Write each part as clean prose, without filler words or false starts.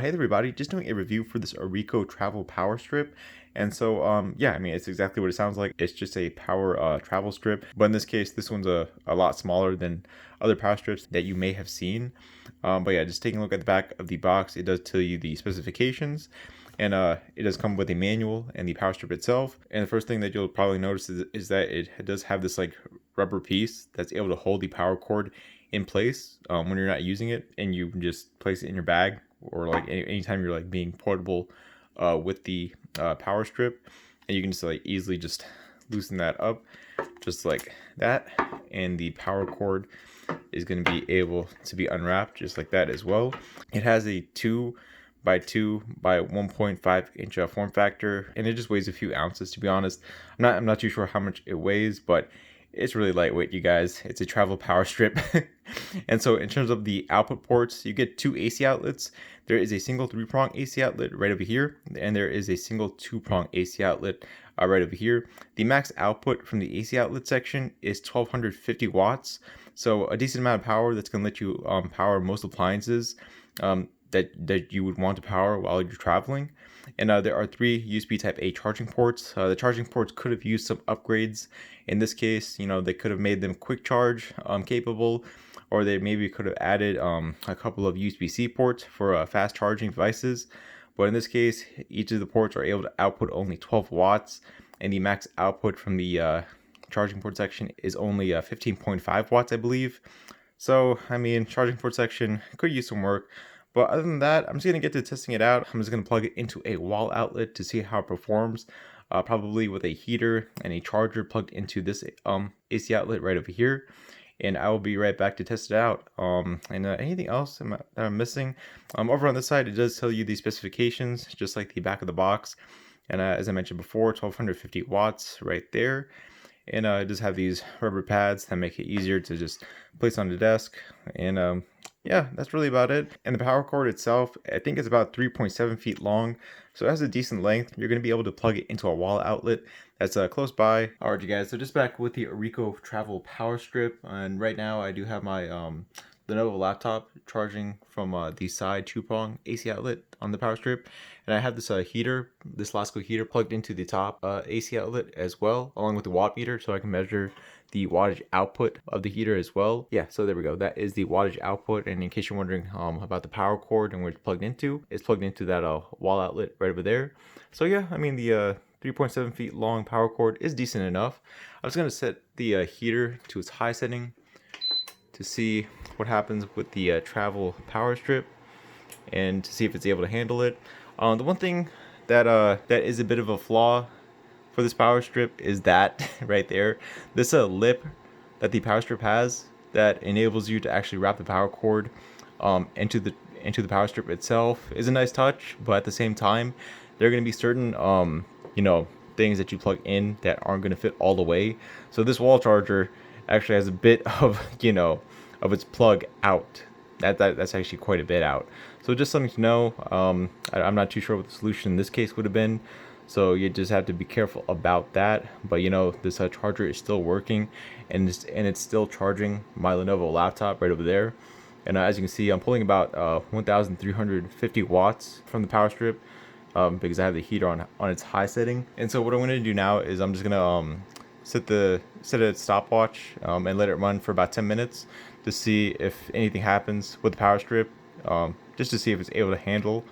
Hey everybody, just doing a review for this ORICO Travel Power Strip. And so, yeah, I mean, it's exactly what it sounds like. It's just a power travel strip. But in this case, this one's a lot smaller than other power strips that you may have seen. But yeah, just taking a look at the back of the box, it does tell you the specifications. And it does come with a manual and the power strip itself. And the first thing that you'll probably notice is that it does have this like rubber piece that's able to hold the power cord in place when you're not using it, and you just place it in your bag, or like anytime you're like being portable with the power strip, and you can just like easily just loosen that up just like that, and the power cord is going to be able to be unwrapped just like that as well. It has a 2 by 2 by 1.5 inch form factor, and it just weighs a few ounces, to be honest. I'm not too sure how much it weighs, but it's really lightweight, you guys. It's a travel power strip. And so in terms of the output ports, you get two AC outlets. There is a single 3-prong AC outlet right over here, and there is a single 2-prong AC outlet right over here. The max output from the AC outlet section is 1250 watts. So a decent amount of power that's going to let you power most appliances that you would want to power while you're traveling. And there are 3 USB Type A charging ports. The charging ports could have used some upgrades. In this case, you know, they could have made them quick charge capable, or they maybe could have added a couple of USB-C ports for fast charging devices. But in this case, each of the ports are able to output only 12 watts, and the max output from the charging port section is only 15.5 watts, I believe. So, I mean, charging port section could use some work. But other than that, I'm just going to get to testing it out. I'm just going to plug it into a wall outlet to see how it performs. Probably with a heater and a charger plugged into this AC outlet right over here. And I will be right back to test it out. And anything else that I'm missing? Over on this side, it does tell you the specifications, just like the back of the box. And as I mentioned before, 1250 watts right there. And it does have these rubber pads that make it easier to just place on the desk. And yeah, that's really about it. And the power cord itself, I think it's about 3.7 feet long, so it has a decent length. You're going to be able to plug it into a wall outlet that's close by. Alright, you guys, so just back with the ORICO Travel Power Strip, and right now I do have my Lenovo laptop charging from the side 2-prong AC outlet on the power strip, and I have this heater, this Lasco heater, plugged into the top AC outlet as well, along with the watt meter, so I can measure the wattage output of the heater as well. Yeah, so there we go. That is the wattage output. And in case you're wondering about the power cord and where it's plugged into that wall outlet right over there. So yeah, I mean, the 3.7 feet long power cord is decent enough. I was going to set the heater to its high setting to see what happens with the travel power strip, and to see if it's able to handle it. The one thing that is a bit of a flaw for this power strip is that right there, this lip that the power strip has that enables you to actually wrap the power cord into the power strip itself is a nice touch. But at the same time, there are going to be certain you know, things that you plug in that aren't going to fit all the way. So this wall charger actually has a bit of, you know, of its plug out. That's actually quite a bit out. So just something to know. I'm not too sure what the solution in this case would have been. So you just have to be careful about that. But you know, this charger is still working, and it's still charging my Lenovo laptop right over there. And as you can see, I'm pulling about 1,350 watts from the power strip, because I have the heater on its high setting. And so what I'm going to do now is I'm just going to set a stopwatch and let it run for about 10 minutes to see if anything happens with the power strip, just to see if it's able to handle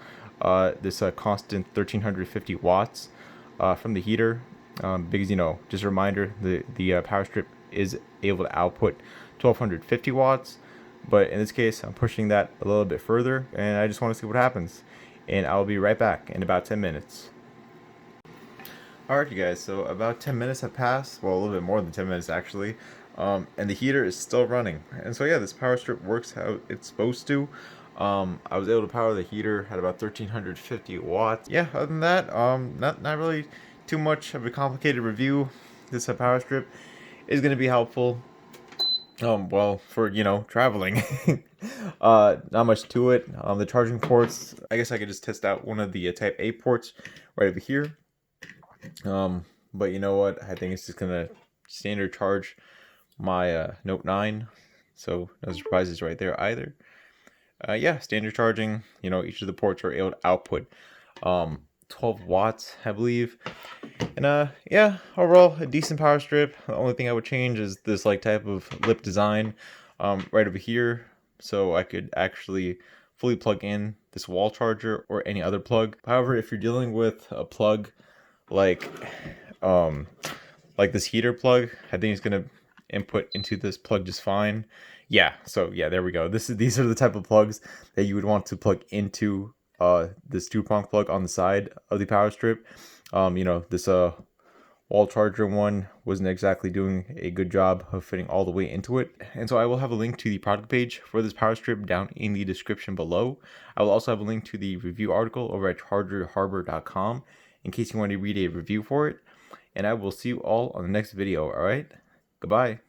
this constant 1,350 watts from the heater. Because, you know, just a reminder, the power strip is able to output 1,250 watts, but in this case I'm pushing that a little bit further, and I just want to see what happens. And I'll be right back in about 10 minutes. Alright, you guys, so about 10 minutes have passed, well, a little bit more than 10 minutes actually, and the heater is still running. And so yeah, this power strip works how it's supposed to. I was able to power the heater at about 1,350 watts. Yeah, other than that, not really too much of a complicated review. This power strip is going to be helpful, well, for, you know, traveling. Not much to it. The charging ports, I guess I could just test out one of the Type A ports right over here. But you know what? I think it's just gonna standard charge my Note 9, so no surprises right there either. Yeah, standard charging. Each of the ports are able to output 12 watts, I believe. And yeah, overall a decent power strip. The only thing I would change is this like type of lip design right over here, so I could actually fully plug in this wall charger or any other plug. However, if you're dealing with a plug like um like this heater plug, I think it's gonna input into this plug just fine. Yeah, so yeah, there we go. These are the type of plugs that you would want to plug into this 2-prong plug on the side of the power strip. This wall charger one wasn't exactly doing a good job of fitting all the way into it. And so I will have a link to the product page for this power strip down in the description below. I will also have a link to the review article over at chargerharbor.com in case you want to read a review for it. And I will see you all on the next video, alright? Goodbye.